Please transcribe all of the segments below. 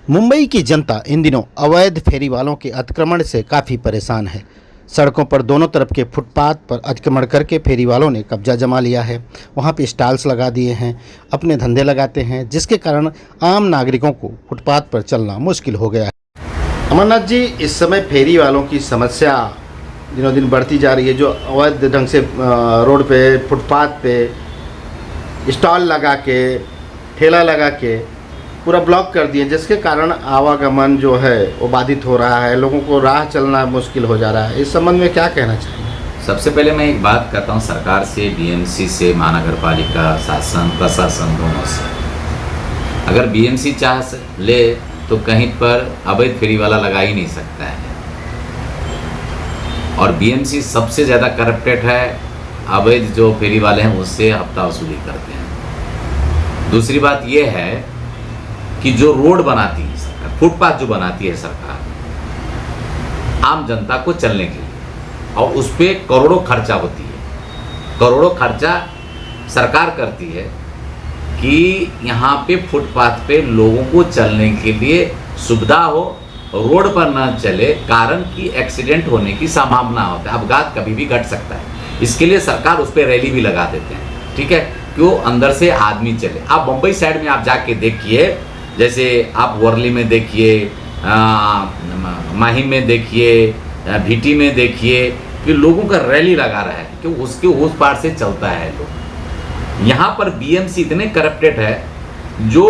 मुंबई की जनता इन दिनों अवैध फेरी वालों के अतिक्रमण से काफ़ी परेशान है। सड़कों पर दोनों तरफ के फुटपाथ पर अतिक्रमण करके फेरी वालों ने कब्जा जमा लिया है। वहां पे स्टॉल्स लगा दिए हैं, अपने धंधे लगाते हैं, जिसके कारण आम नागरिकों को फुटपाथ पर चलना मुश्किल हो गया है। अमरनाथ जी, इस समय फेरी वालों की समस्या दिनों दिन बढ़ती जा रही है। जो अवैध ढंग से रोड पे, फुटपाथ पे स्टॉल लगा के, ठेला लगा के पूरा ब्लॉक कर दिए, जिसके कारण आवागमन जो है वो बाधित हो रहा है, लोगों को राह चलना मुश्किल हो जा रहा है। इस संबंध में क्या कहना चाहिए? सबसे पहले मैं एक बात करता हूँ सरकार से, बीएमसी से, महानगर पालिका शासन, प्रशासन दोनों से। अगर बीएमसी चाह ले तो कहीं पर अवैध फेरी वाला लगा ही नहीं सकता है। और बीएमसी सबसे ज़्यादा करप्टेड है। अवैध जो फेरी वाले हैं उससे हफ्ता वसूली करते हैं। दूसरी बात यह है कि जो रोड बनाती है सरकार, फुटपाथ जो बनाती है सरकार आम जनता को चलने के लिए, और उस पर करोड़ों खर्चा होती है। करोड़ों खर्चा सरकार करती है कि यहाँ पे फुटपाथ पे लोगों को चलने के लिए सुविधा हो, रोड पर न चले, कारण कि एक्सीडेंट होने की संभावना होता है, अपघात कभी भी घट सकता है। इसके लिए सरकार उस पर रैली भी लगा देते हैं, ठीक है, क्यों अंदर से आदमी चले। आप मुंबई साइड में आप जाके देखिए, जैसे आप वर्ली में देखिए, माहिम में देखिए, भीटी में देखिए कि लोगों का रैली लगा रहा है कि उसके उस पार से चलता है लोग। यहाँ पर बीएमसी इतने करप्टेड है जो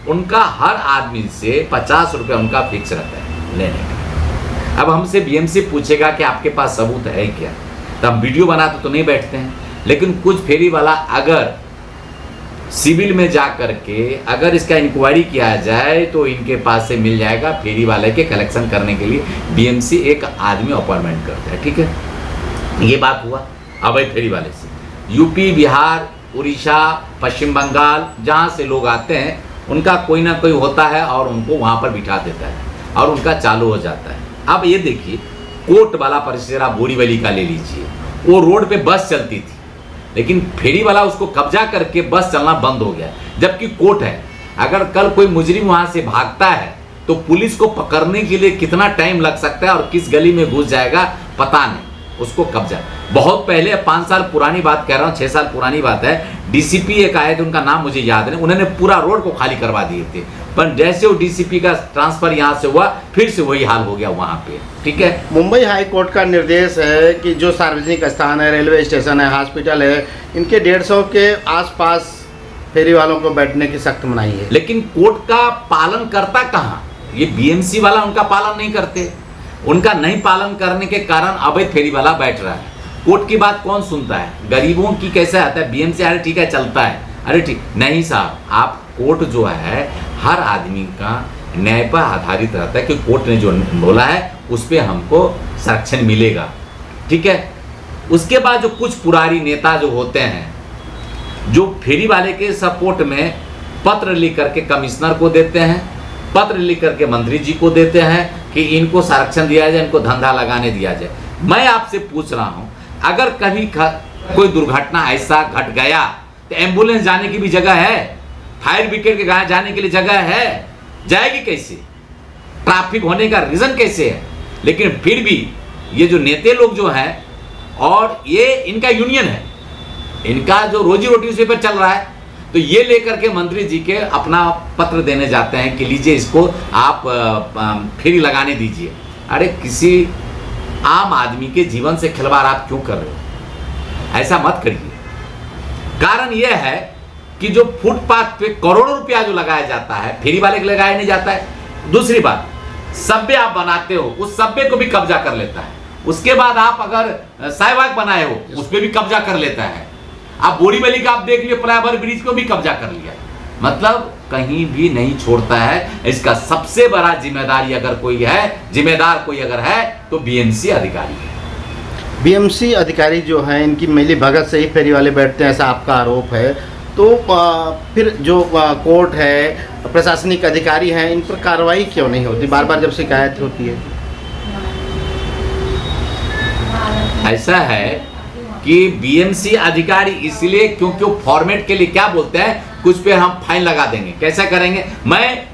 उनका हर आदमी से 50 रुपये उनका फिक्स रहता है लेने का। अब हमसे बीएमसी पूछेगा कि आपके पास सबूत है क्या, तो हम वीडियो बनाते तो नहीं बैठते हैं। लेकिन कुछ फेरी वाला अगर सिविल में जा करके अगर इसका इंक्वायरी किया जाए तो इनके पास से मिल जाएगा। फेरी वाले के कलेक्शन करने के लिए बीएमसी एक आदमी अपॉइंटमेंट करता है, ठीक है। ये बात हुआ अवैध फेरी वाले से। यूपी, बिहार, उड़ीसा, पश्चिम बंगाल, जहाँ से लोग आते हैं उनका कोई ना कोई होता है और उनको वहाँ पर बिठा देता है और उनका चालू हो जाता है। अब ये देखिए, कोर्ट वाला परिसर आप बोरीवली का ले लीजिए, वो रोड पे बस चलती थी, लेकिन फेरी वाला उसको कब्जा करके बस चलना बंद हो गया, जबकि कोर्ट है। अगर कल कोई मुजरिम वहां से भागता है तो पुलिस को पकड़ने के लिए कितना टाइम लग सकता है और किस गली में घुस जाएगा पता नहीं। उसको कब्जा बहुत पहले, 5 साल पुरानी बात कह रहा हूँ, 6 साल पुरानी बात है, डीसीपी एक आए थे, उनका नाम मुझे याद नहीं, उन्होंने पूरा रोड को खाली करवा दिए थे। पर जैसे वो डीसीपी का ट्रांसफर यहाँ से हुआ, फिर से वही हाल हो गया वहाँ पे, ठीक है। मुंबई हाई कोर्ट का निर्देश है कि जो सार्वजनिक स्थान है, रेलवे स्टेशन है, हॉस्पिटल है, इनके 150 के आसपास फेरी वालों को बैठने की सख्त मनाही है। लेकिन कोर्ट का पालन करता कहाँ? ये बीएमसी वाला उनका पालन नहीं करते। उनका नहीं पालन करने के कारण अवैध फेरी वाला बैठ रहा है। कोर्ट की बात कौन सुनता है? गरीबों की कैसे आता है? बीएमसी अरे ठीक है चलता है, अरे ठीक नहीं साहब। आप कोर्ट जो है हर आदमी का न्याय पर आधारित रहता है कि कोर्ट ने जो बोला है उस पर हमको संरक्षण मिलेगा, ठीक है। उसके बाद जो कुछ पुरानी नेता जो होते हैं, जो फेरी वाले के सपोर्ट में पत्र लिख करके कमिश्नर को देते हैं, पत्र लिख करके मंत्री जी को देते हैं कि इनको संरक्षण दिया जाए, इनको धंधा लगाने दिया जाए। मैं आपसे पूछ रहा हूं, अगर कभी कोई दुर्घटना ऐसा घट गया तो एम्बुलेंस जाने की भी जगह है, फायर ब्रिगेड के जाने के लिए जगह है, जाएगी कैसे? ट्रैफिक होने का रीजन कैसे है? लेकिन फिर भी ये जो नेता लोग जो हैं, और ये इनका यूनियन है, इनका जो रोजी रोटी उसी पर चल रहा है, तो ये लेकर के मंत्री जी के अपना पत्र देने जाते हैं कि लीजिए इसको आप फेरी लगाने दीजिए। अरे किसी आम आदमी के जीवन से खिलवाड़ आप क्यों कर रहे हो? ऐसा मत करिए। कारण यह है कि जो फुटपाथ पे करोड़ों रुपया जो लगाया जाता है, फेरी वाले को लगाया नहीं जाता है। दूसरी बात, सब्बे आप बनाते हो, उस सब्बे को भी कब्जा कर लेता है। उसके बाद आप अगर साइवाग बनाए हो, उस पर भी कब्जा कर लेता है। आप बोरीवली का आप देख लियो, फ्लाईओवर ब्रिज को भी कब्जा कर लिया। मतलब कहीं भी नहीं छोड़ता है। इसका सबसे बड़ा जिम्मेदारी अगर कोई है, जिम्मेदार कोई अगर है तो बीएमसी अधिकारी है। बीएमसी अधिकारी जो हैं, इनकी मिली भगत से ही फेरी वाले बैठते हैं, ऐसा आपका आरोप है। तो फिर जो कोर्ट है, प्रशासनिक अधिकारी हैं, इन पर कार्रवाई क्यों नहीं होती? बार बार जब शिकायत होती है। ऐसा है कि बीएमसी अधिकारी इसलिए क्योंकि वो फॉर्मेट के लिए क्या बोलते हैं, कुछ पे हम फाइन लगा देंगे। कैसा करेंगे? मैं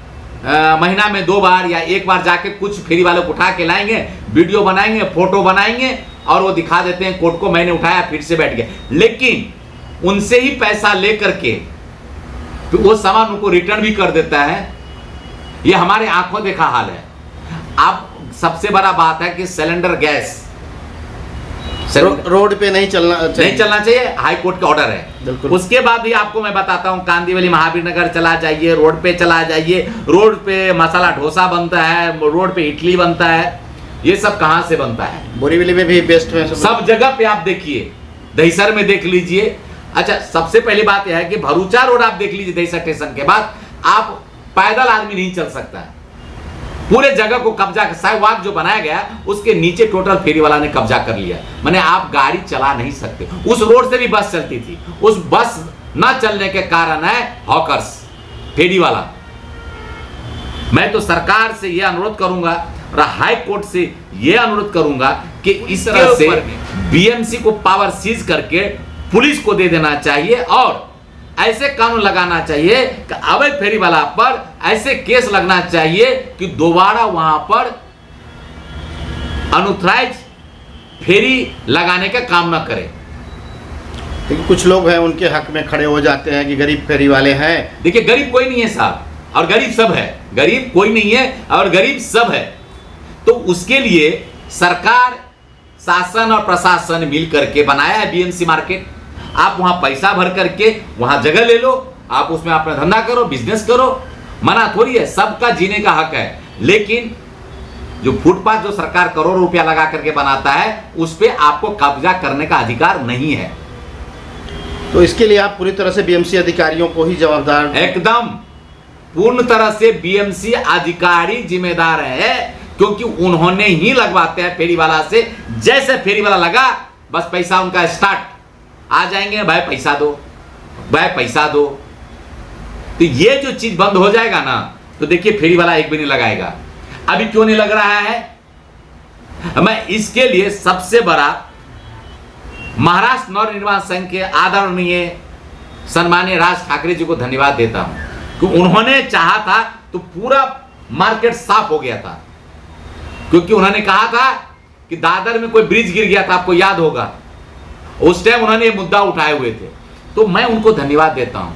महीना में 2 बार या 1 बार जाके कुछ फेरी वालों को उठा के लाएंगे, वीडियो बनाएंगे, फोटो बनाएंगे और वो दिखा देते हैं कोर्ट को, मैंने उठाया फिर से बैठ गया। लेकिन उनसे ही पैसा लेकर के तो वो सामान उनको रिटर्न भी कर देता है। ये हमारे आंखों देखा हाल है। अब सबसे बड़ा बात है कि सिलेंडर गैस रोड पे नहीं चलना चाहिए, हाई कोर्ट का ऑर्डर है। उसके बाद भी आपको मैं बताता हूँ, कांदीवली महावीर नगर चला जाइए, रोड पे चला जाइए, रोड पे मसाला डोसा बनता है, रोड पे इडली बनता है। ये सब कहाँ से बनता है? बोरीवली में भी बेस्ट में सब जगह पे आप देखिए, दहीसर में देख लीजिए। अच्छा, सबसे पहली बात यह है कि भरूचा रोड आप देख लीजिए, दहीसर स्टेशन के बाद आप पैदल आदमी नहीं चल सकता है। पूरे जगह को कब्जा, साइवाक जो बनाया गया उसके नीचे टोटल फेरी वाला ने कब्जा कर लिया। माने आप गाड़ी चला नहीं सकते। उस रोड से भी बस चलती थी, उस बस ना चलने के कारण है हॉकर्स, फेरी वाला। मैं तो सरकार से यह अनुरोध करूंगा और हाई कोर्ट से यह अनुरोध करूंगा कि इस तरह से बीएमसी को पावर सीज करके पुलिस को दे देना चाहिए और ऐसे कानून लगाना चाहिए कि अवैध फेरी वाला पर ऐसे केस लगना चाहिए कि दोबारा वहां पर अनऑथराइज फेरी लगाने का काम न करे। लेकिन कुछ लोग हैं उनके हक में खड़े हो जाते हैं कि गरीब फेरी वाले हैं। देखिए, गरीब कोई नहीं है साहब, और गरीब सब है। गरीब कोई नहीं है और गरीब सब है। तो उसके लिए सरकार, शासन और प्रशासन मिल करके बनाया है बीएमसी मार्केट। आप वहां पैसा भर करके वहां जगह ले लो, आप उसमें अपना धंधा करो, बिजनेस करो, मना थोड़ी है, सबका जीने का हक है। लेकिन जो फुटपाथ जो सरकार करोड़ों रुपया लगा करके बनाता है उस पे आपको कब्जा करने का अधिकार नहीं है। तो इसके लिए आप पूरी तरह से बीएमसी अधिकारियों को ही जवाबदार, एकदम पूर्ण तरह से बीएमसी अधिकारी जिम्मेदार है, क्योंकि उन्होंने ही लगवाते हैं फेरी वाला से। जैसे फेरी वाला लगा बस पैसा उनका स्टार्ट, आ जाएंगे, भाई पैसा दो, भाई पैसा दो। तो ये जो चीज बंद हो जाएगा ना, तो देखिए फेरी वाला एक भी नहीं लगाएगा। अभी क्यों नहीं लग रहा है? मैं इसके लिए सबसे बड़ा महाराष्ट्र नवनिर्माण संघ के आदरणीय सम्माननीय राज ठाकरे जी को धन्यवाद देता हूं कि उन्होंने चाहा था तो पूरा मार्केट साफ हो गया था। क्योंकि उन्होंने कहा था कि दादर में कोई ब्रिज गिर गया था, आपको याद होगा, उस टाइम उन्होंने ये मुद्दा उठाए हुए थे। तो मैं उनको धन्यवाद देता हूं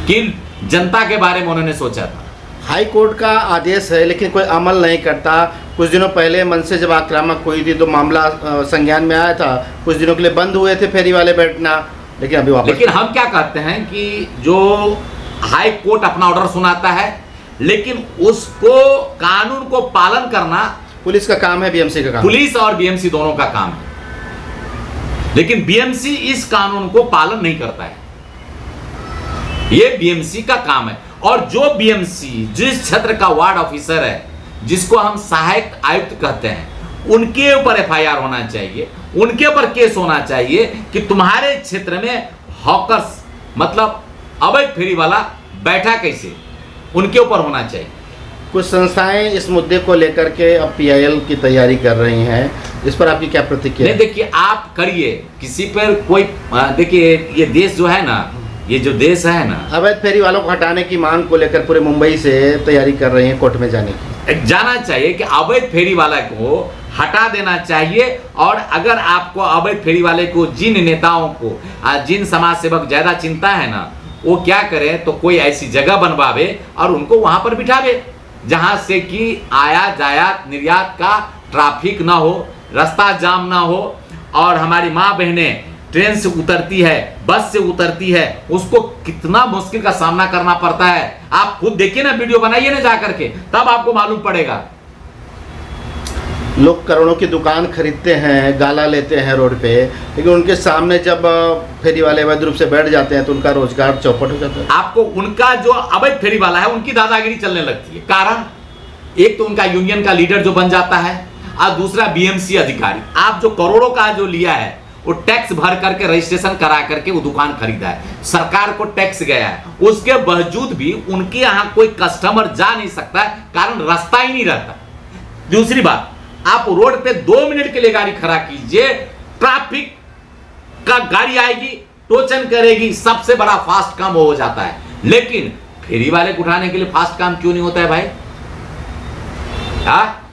कि जनता के बारे में उन्होंने सोचा था। हाई कोर्ट का आदेश है लेकिन कोई अमल नहीं करता। कुछ दिनों पहले मन से जब आक्रामक हुई थी तो मामला संज्ञान में आया था, कुछ दिनों के लिए बंद हुए थे फेरी वाले बैठना, लेकिन अभी वापस। लेकिन हम क्या कहते हैं कि जो हाई कोर्ट अपना ऑर्डर सुनाता है, लेकिन उसको कानून को पालन करना पुलिस का काम है, बीएमसी का काम, पुलिस और बीएमसी दोनों का काम है। लेकिन बीएमसी इस कानून को पालन नहीं करता है, ये बीएमसी का काम है। और जो बीएमसी जिस क्षेत्र का वार्ड ऑफिसर है, जिसको हम सहायक आयुक्त कहते हैं, उनके ऊपर एफआईआर होना चाहिए, उनके ऊपर केस होना चाहिए कि तुम्हारे क्षेत्र में हॉकर्स मतलब अवैध फेरी वाला बैठा कैसे, उनके ऊपर होना चाहिए। कुछ संस्थाएं इस मुद्दे को लेकर के अब पीआईएल की तैयारी कर रही हैं, इस पर आपकी क्या प्रतिक्रिया? नहीं, देखिए आप करिए, किसी पर कोई देखिए ये देश जो है ना, ये जो देश है ना, अवैध फेरी वालों को हटाने की मांग को लेकर पूरे मुंबई से तैयारी कर रही है कोर्ट में जाने की। जाना चाहिए कि अवैध फेरी वाला को हटा देना चाहिए। और अगर आपको अवैध फेरी वाले को, जिन नेताओं को, जिन समाज सेवक ज्यादा चिंता है ना, वो क्या करें तो कोई ऐसी जगह बनवावे और उनको वहां पर बिठावे जहां से कि आयात जायात निर्यात का ट्रैफिक ना हो, रास्ता जाम ना हो। और हमारी माँ बहनें ट्रेन से उतरती है, बस से उतरती है, उसको कितना मुश्किल का सामना करना पड़ता है। आप खुद देखिए ना, वीडियो बनाइए ना जा करके, तब आपको मालूम पड़ेगा। लोग करोड़ों की दुकान खरीदते हैं, गाला लेते हैं रोड पे, लेकिन उनके सामने जब फेरी वाले अवैध रूप से बैठ जाते हैं तो उनका रोजगार चौपट हो जाता है। आपको उनका जो अवैध फेरी वाला है उनकी दादागिरी चलने लगती है। कारण एक तो उनका यूनियन का लीडर जो बन जाता है, और दूसरा बीएमसी अधिकारी। आप जो करोड़ों का जो लिया है वो टैक्स भर करके रजिस्ट्रेशन करा करके वो दुकान खरीदा है, सरकार को टैक्स गया है, उसके बावजूद भी उनके यहाँ कोई कस्टमर जा नहीं सकता है, कारण रास्ता ही नहीं रहता। दूसरी बात, आप रोड पे 2 मिनट के लिए गाड़ी खड़ा कीजिए, ट्रैफिक का गाड़ी आएगी, टोचन करेगी, सबसे बड़ा फास्ट काम हो जाता है। लेकिन फेरी वाले को उठाने के लिए फास्ट काम क्यों नहीं होता है भाई? हाँ,